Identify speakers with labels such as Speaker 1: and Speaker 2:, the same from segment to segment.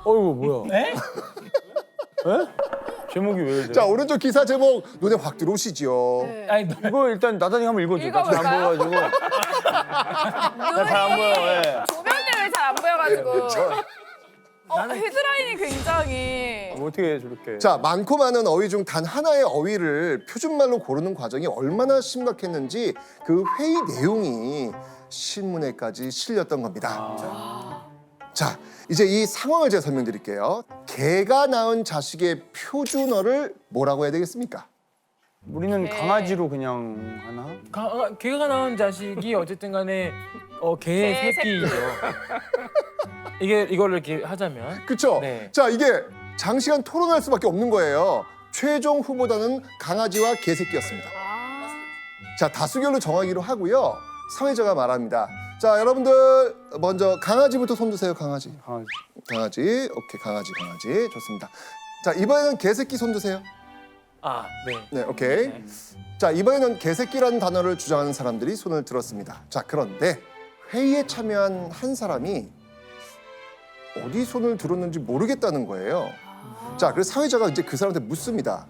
Speaker 1: 어이구 뭐야?
Speaker 2: 에?
Speaker 1: 제목이 왜 이래?
Speaker 3: 자, 오른쪽 기사 제목 눈에 확 들어오시죠.
Speaker 4: 네.
Speaker 2: 아니
Speaker 1: 이거 일단 나단이 한번 읽어줘. 나 잘 안 보여가지고. 나 잘 안 보여. 예.
Speaker 4: 조명 때문에 잘 안 보여가지고. 헤드라인이 굉장히.
Speaker 1: 뭐 어떻게 해 저렇게?
Speaker 3: 자, 많고 많은 어휘 중 단 하나의 어휘를 표준말로 고르는 과정이 얼마나 심각했는지 그 회의 내용이 신문에까지 실렸던 겁니다. 자, 이제 이 상황을 제가 설명드릴게요. 개가 낳은 자식의 표준어를 뭐라고 해야 되겠습니까?
Speaker 1: 우리는 강아지로 그냥 하나?
Speaker 2: 개가 낳은 자식이 어쨌든 간에 개의
Speaker 4: 개
Speaker 2: 새끼죠. 이거를 이렇게 하자면
Speaker 3: 그쵸?
Speaker 2: 네.
Speaker 3: 자, 이게 장시간 토론할 수밖에 없는 거예요. 최종 후보자는 강아지와 개새끼였습니다. 자, 다수결로 정하기로 하고요. 사회자가 말합니다. 자, 여러분들 먼저 강아지부터 손 드세요. 강아지.
Speaker 1: 강아지.
Speaker 3: 강아지. 오케이, 강아지. 좋습니다. 자, 이번에는 개새끼 손 드세요.
Speaker 2: 아, 네.
Speaker 3: 네, 오케이. 자, 이번에는 개새끼라는 단어를 주장하는 사람들이 손을 들었습니다. 자, 그런데 회의에 참여한 한 사람이 어디 손을 들었는지 모르겠다는 거예요. 자, 그래서 사회자가 이제 그 사람한테 묻습니다.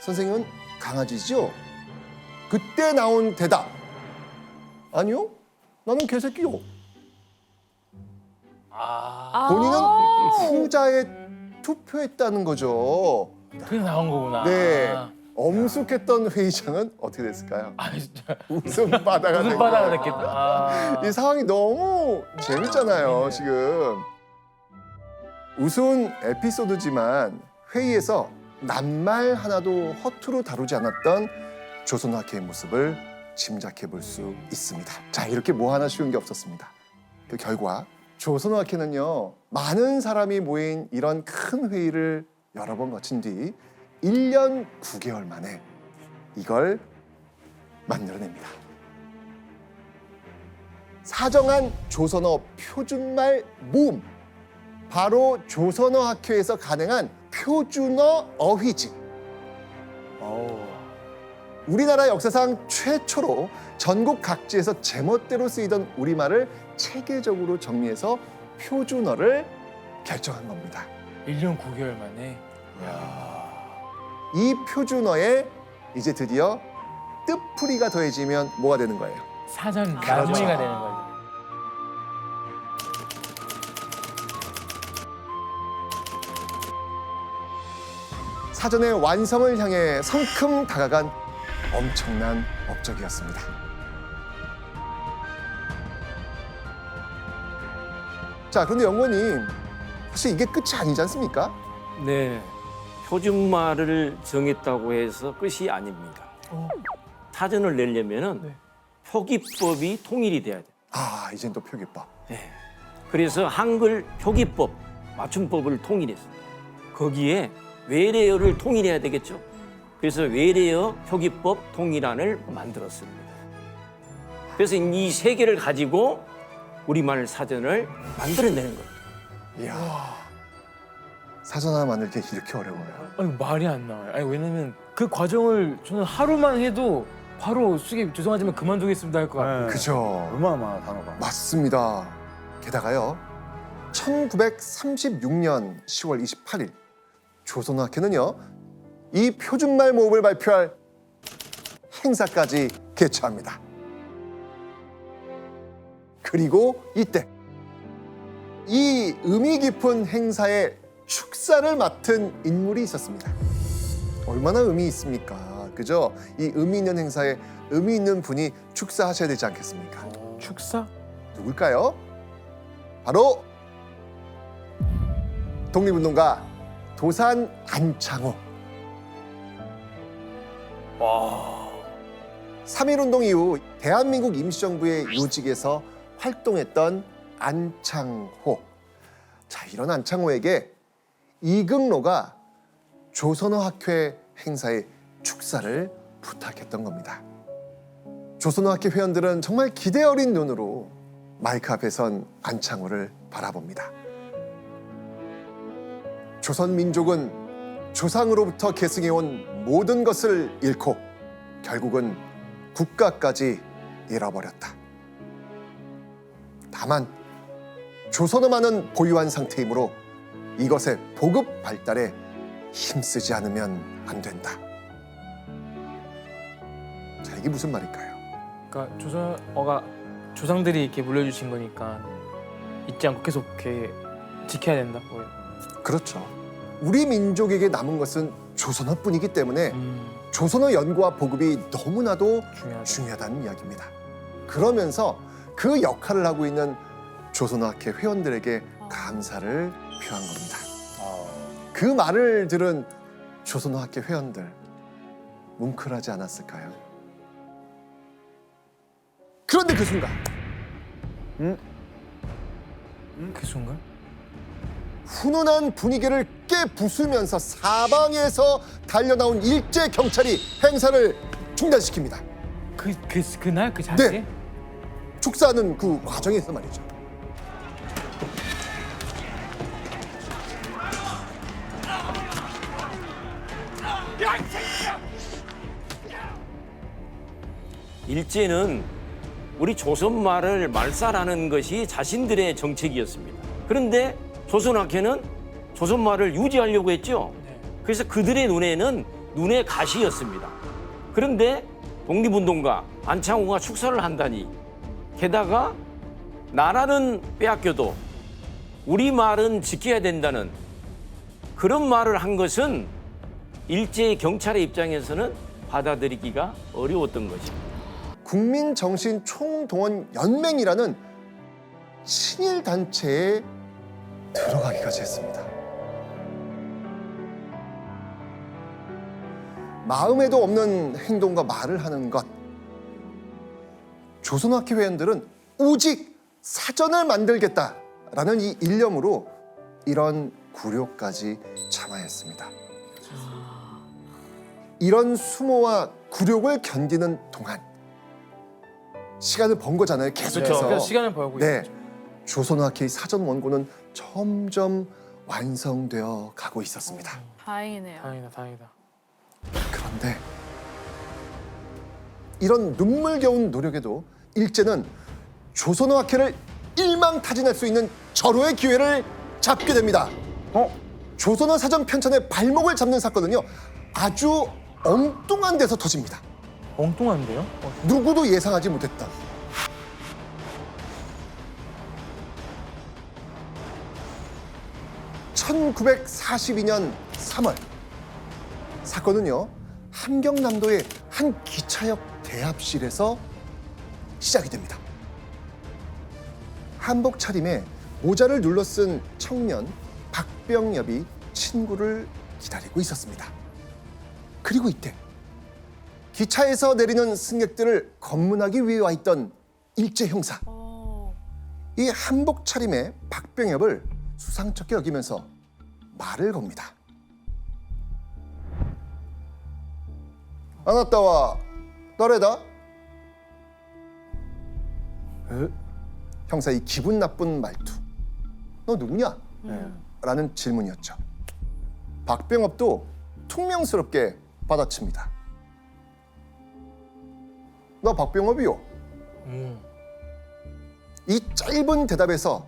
Speaker 3: 선생님은 강아지죠? 그때 나온 대답. 아니요, 나는 개새끼요. 본인은 후자에 투표했다는 거죠.
Speaker 2: 그게 나온 거구나.
Speaker 3: 네. 엄숙했던 회의장은 어떻게 됐을까요?
Speaker 2: 아, 진짜.
Speaker 3: 웃음바다가
Speaker 2: 무슨
Speaker 3: 된
Speaker 2: 바다가
Speaker 3: 거예요.
Speaker 2: 됐겠다. 아.
Speaker 3: 이 상황이 너무 재밌잖아요,
Speaker 2: 네.
Speaker 3: 지금. 우스운 에피소드지만 회의에서 낱말 하나도 허투루 다루지 않았던 조선학회의 모습을 짐작해 볼 수 있습니다. 자, 이렇게 뭐 하나 쉬운 게 없었습니다. 그 결과 조선학회는요, 많은 사람이 모인 이런 큰 회의를 여러 번 거친 뒤 1년 9개월 만에 이걸 만들어냅니다. 사정한 조선어 표준말 모음, 바로 조선어 학회에서 가능한 표준어 어휘집. 우리나라 역사상 최초로 전국 각지에서 제멋대로 쓰이던 우리말을 체계적으로 정리해서 표준어를 결정한 겁니다.
Speaker 2: 1년 9개월 만에.
Speaker 3: 이 표준어에 이제 드디어 뜻풀이가 더해지면 뭐가 되는 거예요?
Speaker 2: 사전
Speaker 3: 그렇죠.
Speaker 2: 나중이가 되는 거죠.
Speaker 3: 사전의 완성을 향해 성큼 다가간 엄청난 업적이었습니다. 자, 그런데 영원님, 사실 이게 끝이 아니지 않습니까?
Speaker 5: 네, 표준말을 정했다고 해서 끝이 아닙니다. 사전을 내려면은 표기법이 통일이 돼야 돼요.
Speaker 3: 아, 이젠 또 표기법.
Speaker 5: 그래서 한글 표기법, 맞춤법을 통일했어요. 거기에 외래어를 통일해야 되겠죠. 그래서 외래어 표기법 통일안을 만들었습니다. 그래서 이 세 개를 가지고 우리말 사전을 만들어내는 거예요.
Speaker 3: 이야, 사전 하나 만들기 이렇게 어려워요.
Speaker 2: 아니, 말이 안 나와요. 아니, 왜냐면 그 과정을 저는 하루만 해도 바로 수기 죄송하지만 그만두겠습니다 할 것 같아요.
Speaker 3: 그죠?
Speaker 1: 얼마나 많아 단어가.
Speaker 3: 맞습니다. 게다가요, 1936년 10월 28일 조선어학회는요, 이 표준말 모음을 발표할 행사까지 개최합니다. 그리고 이때 이 의미 깊은 행사의 축사를 맡은 인물이 있었습니다. 얼마나 의미 있습니까? 그죠? 이 의미 있는 행사에 의미 있는 분이 축사하셔야 되지 않겠습니까?
Speaker 2: 축사?
Speaker 3: 누굴까요? 바로 독립운동가 도산 안창호. 3.1운동 이후 대한민국 임시정부의 요직에서 활동했던 안창호. 자, 이런 안창호에게 이금로가 조선어학회 행사의 축사를 부탁했던 겁니다. 조선어학회 회원들은 정말 기대 어린 눈으로 마이크 앞에 선 안창호를 바라봅니다. 조선 민족은 조상으로부터 계승해온 모든 것을 잃고 결국은 국가까지 잃어버렸다. 다만 조선어만은 보유한 상태이므로 이것의 보급 발달에 힘쓰지 않으면 안 된다. 자, 이게 무슨 말일까요?
Speaker 2: 그러니까 조선어가 조상들이 이렇게 물려주신 거니까 잊지 않고 계속 이렇게 지켜야 된다. 뭐.
Speaker 3: 그렇죠. 우리 민족에게 남은 것은 조선어뿐이기 때문에 조선어 연구와 보급이 너무나도
Speaker 2: 중요하다.
Speaker 3: 중요하다는 이야기입니다. 그러면서 그 역할을 하고 있는 조선어학회 회원들에게 감사를 표한 겁니다. 그 말을 들은 조선어학회 회원들 뭉클하지 않았을까요? 그런데 그 순간
Speaker 2: 그 순간?
Speaker 3: 훈훈한 분위기를 깨부수면서 사방에서 달려나온 일제 경찰이 행사를 중단시킵니다.
Speaker 2: 그날 그 자리에?
Speaker 3: 네. 축사하는 그 과정에서 말이죠.
Speaker 5: 일제는 우리 조선말을 말살하는 것이 자신들의 정책이었습니다. 그런데 조선학회는 조선말을 유지하려고 했죠. 그래서 그들의 눈에는 눈의 가시였습니다. 그런데 독립운동가 안창호가 축사를 한다니, 게다가 나라는 빼앗겨도 우리 말은 지켜야 된다는 그런 말을 한 것은 일제 경찰의 입장에서는 받아들이기가 어려웠던 것입니다.
Speaker 3: 국민정신총동원연맹이라는 친일 단체에 들어가기까지 했습니다. 마음에도 없는 행동과 말을 하는 것. 조선학회 회원들은 오직 사전을 만들겠다라는 이 일념으로 이런 굴욕까지 참아야 했습니다. 이런 수모와 굴욕을 견디는 동안 시간을 번 거잖아요. 계속해서.
Speaker 2: 그러니까 시간을 벌고
Speaker 3: 네,
Speaker 2: 있었죠.
Speaker 3: 조선어학회의 사전 원고는 점점 완성되어 가고 있었습니다.
Speaker 4: 다행이네요.
Speaker 2: 다행이다.
Speaker 3: 그런데 이런 눈물겨운 노력에도 일제는 조선어학회를 일망타진할 수 있는 절호의 기회를 잡게 됩니다. 조선어 사전 편찬의 발목을 잡는 사건은요, 아주 엉뚱한 데서 터집니다.
Speaker 2: 엉뚱한데요?
Speaker 3: 누구도 예상하지 못했다. (1942년 3월) 사건은요, 함경남도의 한 기차역 대합실에서 시작이 됩니다. 한복 차림에 모자를 눌러 쓴 청년 박병엽이 친구를 기다리고 있었습니다. 그리고 이때 기차에서 내리는 승객들을 검문하기 위해 와 있던 일제 형사, 이 한복 차림의 박병엽을 수상쩍게 여기면서 말을 겁니다. 아나따와 너래다? 형사 이 기분 나쁜 말투. 너 누구냐? 라는 질문이었죠. 박병업도 퉁명스럽게 받아칩니다. 나 박병업이요. 이 짧은 대답에서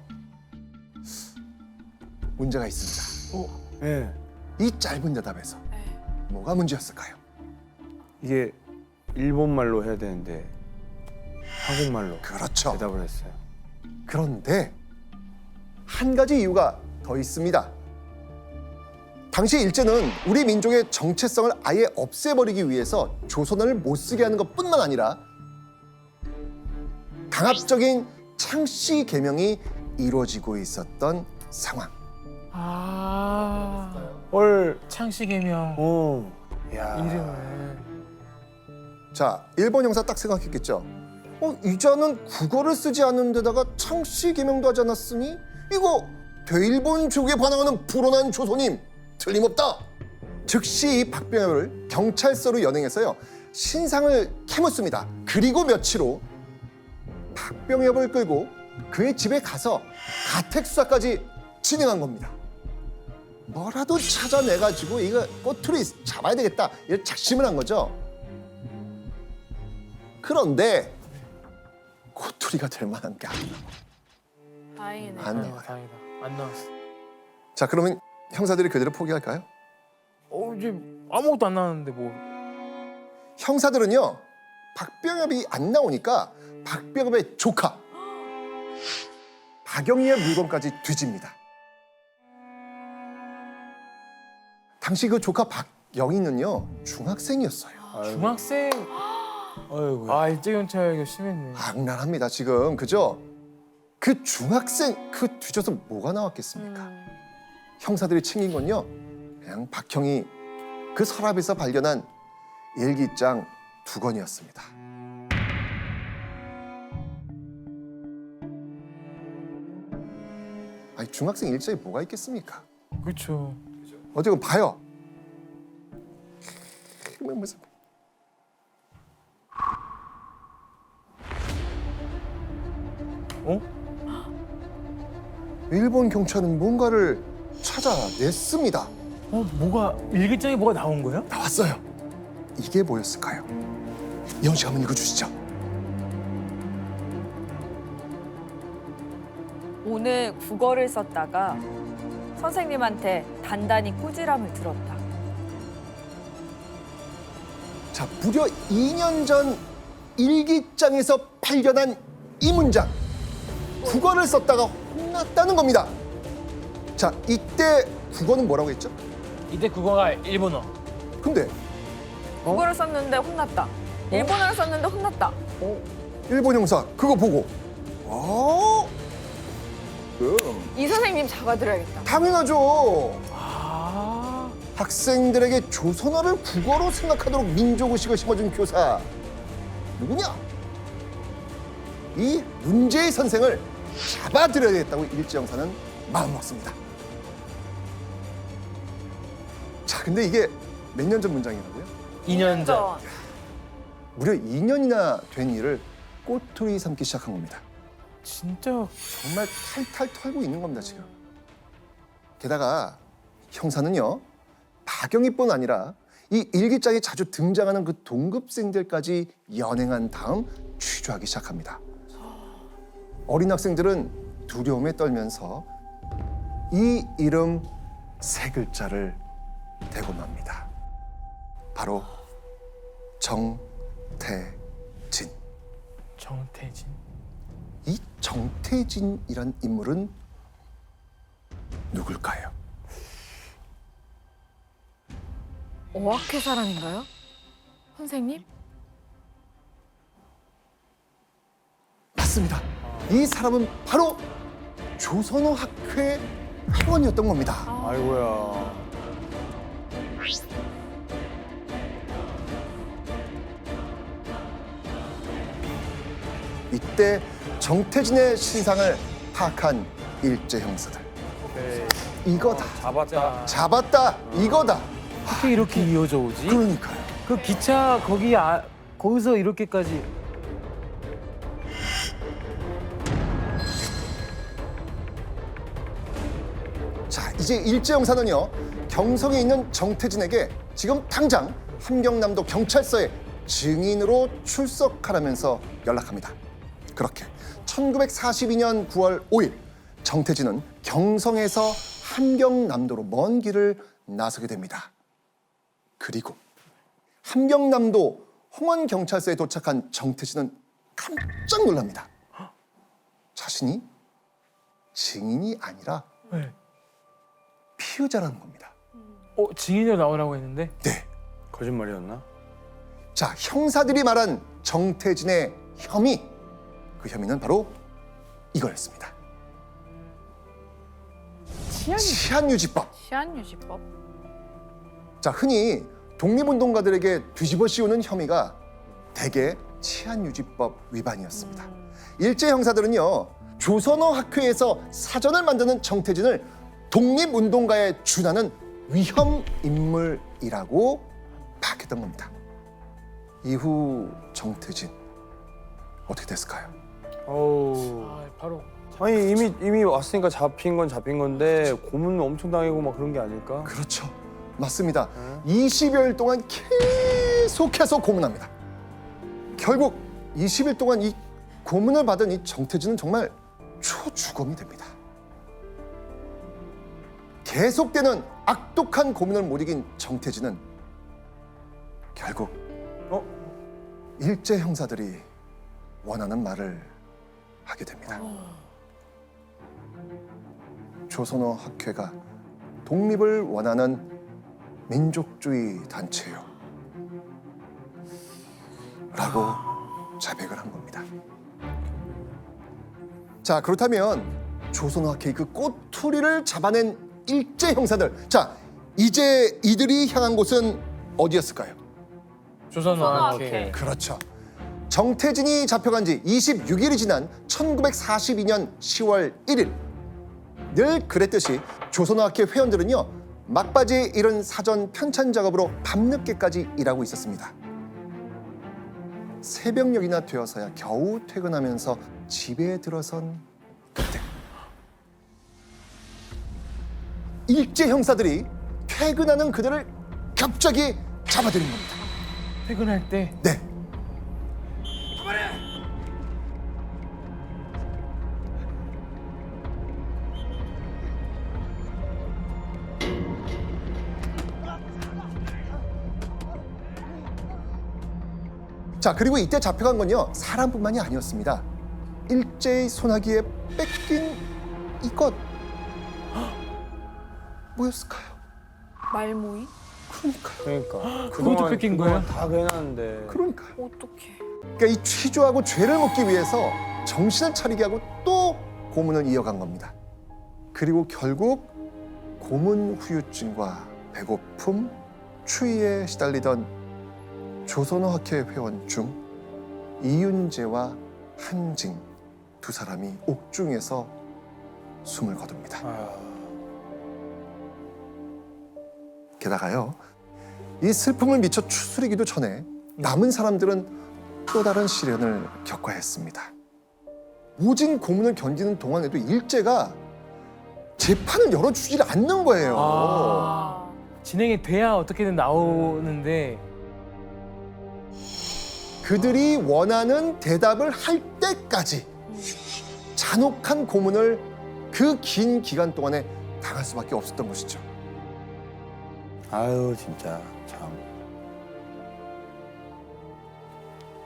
Speaker 3: 문제가 있습니다. 이 짧은 대답에서 뭐가 문제였을까요?
Speaker 1: 이게 일본말로 해야 되는데 한국말로
Speaker 3: 그렇죠.
Speaker 1: 대답을 했어요.
Speaker 3: 그런데 한 가지 이유가 더 있습니다. 당시 일제는 우리 민족의 정체성을 아예 없애버리기 위해서 조선어를 못 쓰게 하는 것뿐만 아니라 강압적인 창씨 개명이 이루어지고 있었던 상황.
Speaker 1: 헐.
Speaker 2: 창씨 개명
Speaker 1: 야.
Speaker 2: 이름을.
Speaker 3: 자, 일본 형사 딱 생각했겠죠. 이자는 국어를 쓰지 않는 데다가 창씨 개명도 하지 않았으니 이거 대일본족에 반항하는 불온한 조선임 틀림없다. 즉시 이 박병엽을 경찰서로 연행해서요, 신상을 캐묻습니다. 그리고 며칠 후 박병엽을 끌고 그의 집에 가서 가택 수사까지 진행한 겁니다. 뭐라도 찾아내가지고 이거 꼬투리 잡아야 되겠다, 이런 작심을 한 거죠. 그런데 꼬투리가 될 만한 게 안
Speaker 4: 다행이네요.
Speaker 3: 나와요.
Speaker 2: 다행이다. 안 나왔어.
Speaker 3: 자, 그러면 형사들이 그대로 포기할까요?
Speaker 2: 이제 아무것도 안 나왔는데 뭐.
Speaker 3: 형사들은요, 박병엽이 안 나오니까 박병엽의 조카 박영희의 물건까지 뒤집니다. 당시 그 조카 박영희는요, 중학생이었어요.
Speaker 2: 중학생.
Speaker 1: 아이고.
Speaker 2: 일제 경찰 이거 심했네.
Speaker 3: 악랄합니다, 지금. 그죠? 그 중학생 그 뒤져서 뭐가 나왔겠습니까? 형사들이 챙긴 건요, 그냥 박형이 그 서랍에서 발견한 일기장 2권이었습니다. 아니, 중학생 일기장에 뭐가 있겠습니까?
Speaker 2: 그렇죠.
Speaker 3: 어디 좀 봐요. 무슨 일본 경찰은 뭔가를 찾아냈습니다.
Speaker 2: 뭐가 일기장에 뭐가 나온 거야?
Speaker 3: 나왔어요. 이게 뭐였을까요? 이현 씨 한번 읽어주시죠.
Speaker 4: 오늘 국어를 썼다가 선생님한테 단단히 꾸지람을 들었다.
Speaker 3: 자, 무려 2년 전 일기장에서 발견한 이 문장. 국어를 썼다가 혼났다는 겁니다. 자, 이때 국어는 뭐라고 했죠?
Speaker 2: 이때 국어가 일본어.
Speaker 3: 근데
Speaker 4: 국어를 썼는데 혼났다. 일본어를 썼는데 혼났다.
Speaker 3: 일본 형사 그거 보고
Speaker 4: 이 선생님 잡아드려야겠다.
Speaker 3: 당연하죠. 학생들에게 조선어를 국어로 생각하도록 민족의식을 심어준 교사 누구냐? 이 문제의 선생을 잡아들여야겠다고 일제 형사는 마음먹습니다. 자, 근데 이게 몇 년 전 문장이라고요?
Speaker 2: 2년 전.
Speaker 3: 무려 2년이나 된 일을 꼬투리 삼기 시작한 겁니다.
Speaker 2: 진짜
Speaker 3: 정말 탈탈 털고 있는 겁니다, 지금. 게다가 형사는요, 박영희뿐 아니라 이 일기장에 자주 등장하는 그 동급생들까지 연행한 다음 취조하기 시작합니다. 어린 학생들은 두려움에 떨면서 이 이름 3글자를 대고 맙니다. 바로 정태진.
Speaker 2: 정태진.
Speaker 3: 이 정태진이란 인물은 누굴까요?
Speaker 4: 어학회 사람인가요? 선생님?
Speaker 3: 맞습니다. 이 사람은 바로 조선어 학회 학원이었던 겁니다.
Speaker 1: 아이고야.
Speaker 3: 이때 정태진의 신상을 파악한 일제 형사들. 이거다.
Speaker 1: 잡았다.
Speaker 3: 잡았다. 이거다.
Speaker 2: 어떻게 이렇게 이어져 오지?
Speaker 3: 그러니까요.
Speaker 2: 그 기차 거기서 이렇게까지.
Speaker 3: 자, 이제 일제 형사는요, 경성에 있는 정태진에게 지금 당장 함경남도 경찰서에 증인으로 출석하라면서 연락합니다. 그렇게 1942년 9월 5일 정태진은 경성에서 함경남도로 먼 길을 나서게 됩니다. 그리고 함경남도 홍원경찰서에 도착한 정태진은 깜짝 놀랍니다. 자신이 증인이 아니라
Speaker 2: 네.
Speaker 3: 피의자라는 겁니다.
Speaker 2: 증인으로 나오라고 했는데.
Speaker 3: 네.
Speaker 1: 거짓말이었나?
Speaker 3: 자, 형사들이 말한 정태진의 혐의, 그 혐의는 바로 이거였습니다. 치안유지법.
Speaker 4: 시한유지법.
Speaker 3: 자, 흔히 독립운동가들에게 뒤집어 씌우는 혐의가 대개 치안유지법 위반이었습니다. 일제 형사들은요, 조선어 학회에서 사전을 만드는 정태진을 독립운동가에 준하는 위험 인물이라고 파악했던 겁니다. 이후 정태진 어떻게 됐을까요?
Speaker 1: 어우.
Speaker 2: 바로.
Speaker 1: 아니 이미 왔으니까 잡힌 건 잡힌 건데 고문 엄청 당하고 막 그런 게 아닐까?
Speaker 3: 그렇죠. 맞습니다. 20여일 동안 계속해서 고문합니다. 결국 20일 동안 이 고문을 받은 이 정태진은 정말 초주검이 됩니다. 계속되는 악독한 고문을 못 이긴 정태진은 결국 일제 형사들이 원하는 말을 하게 됩니다. 조선어 학회가 독립을 원하는 민족주의 단체요 라고 자백을 한 겁니다. 자, 그렇다면 조선어 학회의 그 꼬투리를 잡아낸 일제 형사들, 자, 이제 이들이 향한 곳은 어디였을까요?
Speaker 2: 조선어학회.
Speaker 3: 그렇죠. 정태진이 잡혀간 지 26일이 지난 1942년 10월 1일. 늘 그랬듯이 조선어학회 회원들은요, 막바지에 이른 사전 편찬 작업으로 밤늦게까지 일하고 있었습니다. 새벽녘이나 되어서야 겨우 퇴근하면서 집에 들어선 그때 일제 형사들이 퇴근하는 그들을 갑자기 잡아들인 겁니다.
Speaker 2: 퇴근할 때
Speaker 3: 네. 자, 그리고 이때 잡혀간 건요, 사람뿐만이 아니었습니다. 일제의 소나기에 뺏긴 이것 뭐였을까요?
Speaker 4: 말모이?
Speaker 3: 그러니까요.
Speaker 2: 그것도 뺏긴 거예요?
Speaker 1: 다 해놨는데.
Speaker 3: 그러니까요.
Speaker 4: 어떡해.
Speaker 3: 그러니까 이 취조하고 죄를 묻기 위해서 정신을 차리게 하고 또 고문을 이어간 겁니다. 그리고 결국 고문 후유증과 배고픔, 추위에 시달리던 조선어학회 회원 중 이윤재와 한징 두 사람이 옥중에서 숨을 거둡니다. 게다가요, 이 슬픔을 미처 추스리기도 전에 남은 사람들은 또 다른 시련을 겪어야 했습니다. 모진 고문을 견디는 동안에도 일제가 재판을 열어주질 않는 거예요.
Speaker 2: 진행이 돼야 어떻게든 나오는데
Speaker 3: 그들이 원하는 대답을 할 때까지 잔혹한 고문을 그 긴 기간 동안에 당할 수밖에 없었던 것이죠.
Speaker 1: 아유 진짜 참.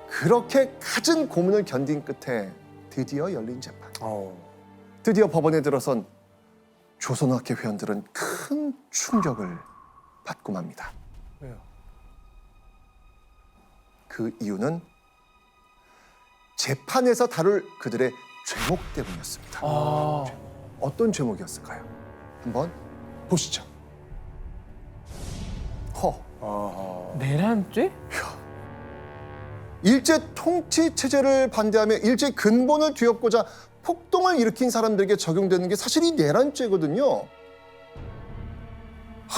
Speaker 3: 그렇게 갖은 고문을 견딘 끝에 드디어 열린 재판. 드디어 법원에 들어선 조선어학회 회원들은 큰 충격을 받고 맙니다.
Speaker 2: 왜요?
Speaker 3: 그 이유는 재판에서 다룰 그들의 죄목 때문이었습니다. 어떤 죄목이었을까요? 한번 보시죠.
Speaker 2: 내란죄?
Speaker 3: 일제 통치 체제를 반대하며 일제 근본을 뒤엎고자 폭동을 일으킨 사람들에게 적용되는 게 사실 이 내란죄거든요.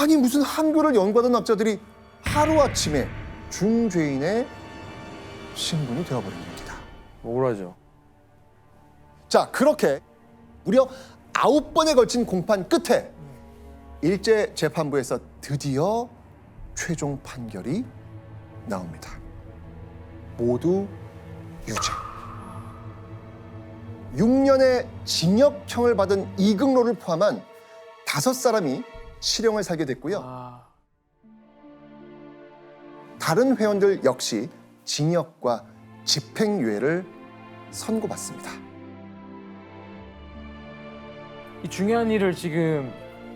Speaker 3: 아니 무슨 한글을 연구하던 학자들이 하루아침에 중죄인의 신분이 되어버린 겁니다.
Speaker 1: 억울하죠.
Speaker 3: 자, 그렇게 무려 9번에 걸친 공판 끝에 일제 재판부에서 드디어 최종 판결이 나옵니다. 모두 유죄. 6년의 징역형을 받은 이극로를 포함한 5사람이 실형을 살게 됐고요. 다른 회원들 역시 징역과 집행유예를 선고받습니다.
Speaker 2: 이 중요한 일을 지금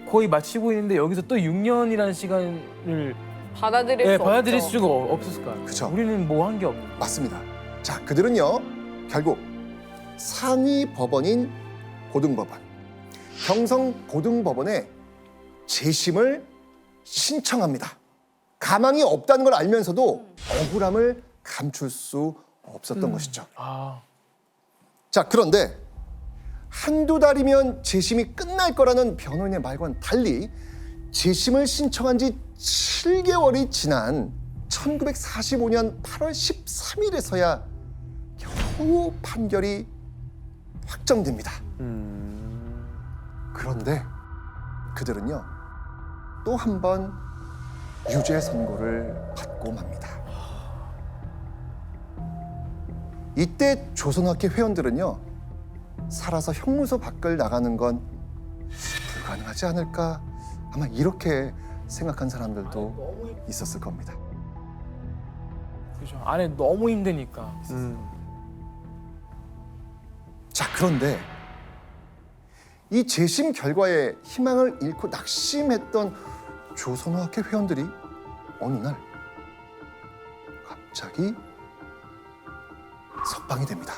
Speaker 2: 거의 마치고 있는데 여기서 또 6년이라는 시간을
Speaker 4: 받아들일 수
Speaker 2: 받아들일
Speaker 4: 없죠.
Speaker 2: 수가 없었을까요?
Speaker 3: 그쵸.
Speaker 2: 우리는 뭐 한 게 없는.
Speaker 3: 맞습니다. 자, 그들은요, 결국 상위 법원인 고등법원, 경성고등법원에 재심을 신청합니다. 가망이 없다는 걸 알면서도 억울함을 감출 수 없었던 것이죠. 자, 그런데 한두 달이면 재심이 끝날 거라는 변호인의 말과는 달리 재심을 신청한 지 7개월이 지난 1945년 8월 13일에서야 겨우 판결이 확정됩니다. 그런데 그들은요, 또 한 번 유죄 선고를 받고 맙니다. 이때 조선학회 회원들은요, 살아서 형무소 밖을 나가는 건 불가능하지 않을까 아마 이렇게 생각한 사람들도 있었을 겁니다.
Speaker 2: 그죠. 안에 너무 힘드니까.
Speaker 3: 자, 그런데 이 재심 결과에 희망을 잃고 낙심했던 조선어학회 회원들이 어느 날 갑자기 석방이 됩니다.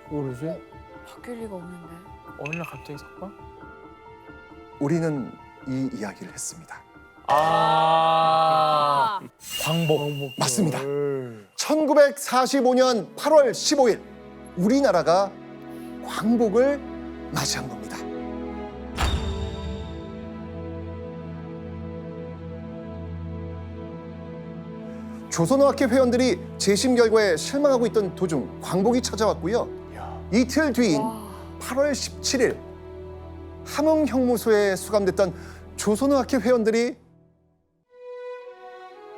Speaker 1: 모르지?
Speaker 4: 바뀔 리가 없는데.
Speaker 2: 어느 날 갑자기 석방?
Speaker 3: 우리는 이 이야기를 했습니다.
Speaker 2: 광복.
Speaker 3: 맞습니다. 1945년 8월 15일 우리나라가 광복을 맞이한 겁니다. 조선어학회 회원들이 재심 결과에 실망하고 있던 도중 광복이 찾아왔고요. 이틀 뒤인 8월 17일 함흥형무소에 수감됐던 조선어학회 회원들이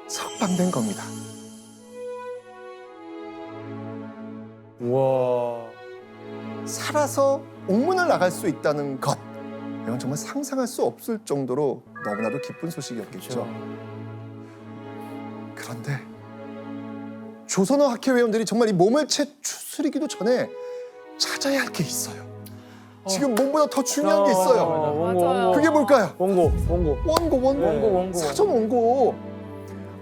Speaker 3: 석방된 겁니다.
Speaker 1: 와.
Speaker 3: 살아서 옥문을 나갈 수 있다는 것, 이건 정말 상상할 수 없을 정도로 너무나도 기쁜 소식이었겠죠. 그런데 조선어 학회 회원들이 정말 이 몸을 채 추스리기도 전에 찾아야 할 게 있어요. 지금 몸보다 더 중요한 게 있어요.
Speaker 1: 원고,
Speaker 4: 맞아요.
Speaker 1: 원고.
Speaker 3: 그게 뭘까요?
Speaker 1: 원고.
Speaker 2: 원고.
Speaker 3: 사전 원고.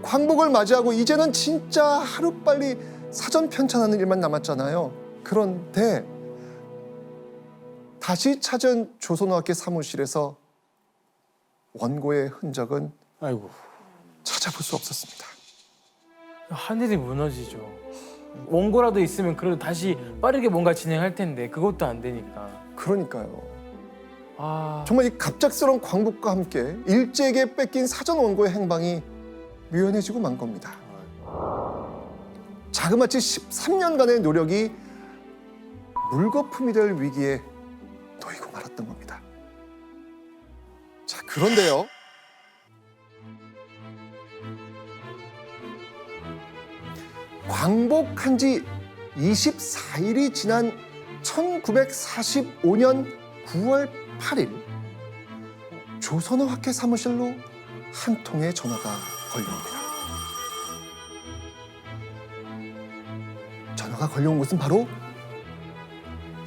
Speaker 3: 광복을 맞이하고 이제는 진짜 하루빨리 사전 편찬하는 일만 남았잖아요. 그런데 다시 찾은 조선어학회 사무실에서 원고의 흔적은
Speaker 1: 아이고.
Speaker 3: 찾아볼 수 없었습니다.
Speaker 2: 하늘이 무너지죠. 원고라도 있으면 그래도 다시 빠르게 뭔가 진행할 텐데 그것도 안 되니까.
Speaker 3: 그러니까요.
Speaker 2: 아,
Speaker 3: 정말 이 갑작스러운 광복과 함께 일제에게 뺏긴 사전 원고의 행방이 묘연해지고 만 겁니다. 자그마치 13년간의 노력이 물거품이 될 위기에 놓이고 말았던 겁니다. 자, 그런데요. 광복한 지 24일이 지난 1945년 9월 8일 조선어 학회 사무실로 한 통의 전화가 걸려옵니다. 전화가 걸려온 곳은 바로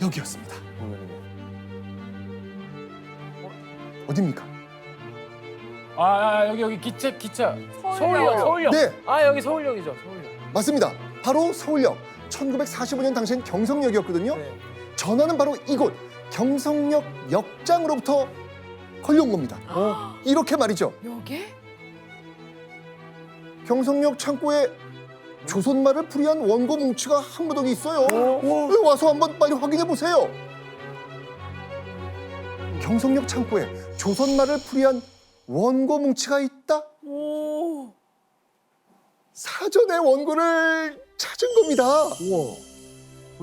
Speaker 3: 여기였습니다. 어디입니까?
Speaker 2: 여기 기차.
Speaker 4: 서울역.
Speaker 2: 서울역.
Speaker 3: 네,
Speaker 2: 여기 서울역이죠. 서울역.
Speaker 3: 맞습니다. 바로 서울역. 1945년 당시엔 경성역이었거든요.
Speaker 2: 네.
Speaker 3: 전화는 바로 이곳 경성역 역장으로부터 걸려온 겁니다. 이렇게 말이죠.
Speaker 4: 여기?
Speaker 3: 경성역 창고에 조선말을 풀이한 원고 뭉치가 한 무더기 있어요. 여기 와서 한번 빨리 확인해 보세요. 경성역 창고에 조선말을 풀이한 원고 뭉치가 있다?
Speaker 4: 오.
Speaker 3: 사전에 원고를 찾은 겁니다.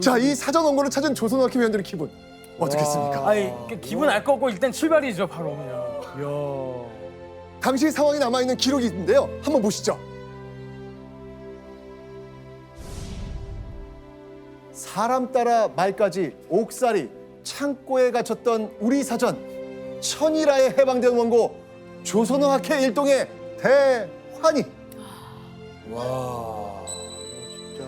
Speaker 3: 자, 이 사전 원고를 찾은 조선어학회 회원들의 기분 어떻겠습니까?
Speaker 2: 아니 기분 알 거고 일단 출발이죠 바로 그냥.
Speaker 3: 당시 상황이 남아있는 기록이 있는데요. 한번 보시죠. 사람 따라 말까지 옥살이 창고에 갇혔던 우리 사전 천일하에 해방된 원고 조선어학회 일동의 대환희.
Speaker 1: 와. 진짜.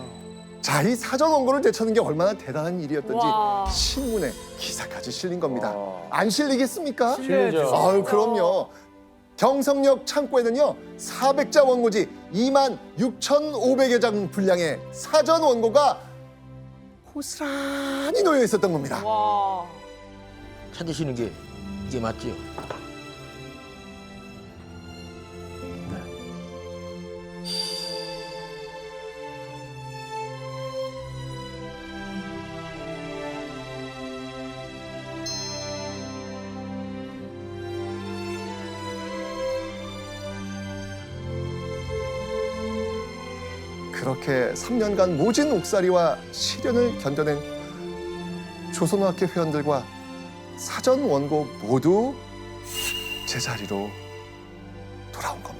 Speaker 3: 자, 이 사전 원고를 되찾는 게 얼마나 대단한 일이었던지
Speaker 4: 와.
Speaker 3: 신문에 기사까지 실린 겁니다.
Speaker 1: 와.
Speaker 3: 안 실리겠습니까?
Speaker 1: 실리죠.
Speaker 3: 아유, 그럼요. 경성역 창고에는요 400자 원고지 26,500여 장 분량의 사전 원고가 고스란히 놓여 있었던 겁니다.
Speaker 4: 와.
Speaker 6: 찾으시는 게 이게 맞지요?
Speaker 3: 그렇게 3년간 모진 옥살이와 시련을 견뎌낸 조선어학회 회원들과 사전 원고 모두 제자리로 돌아온 겁니다.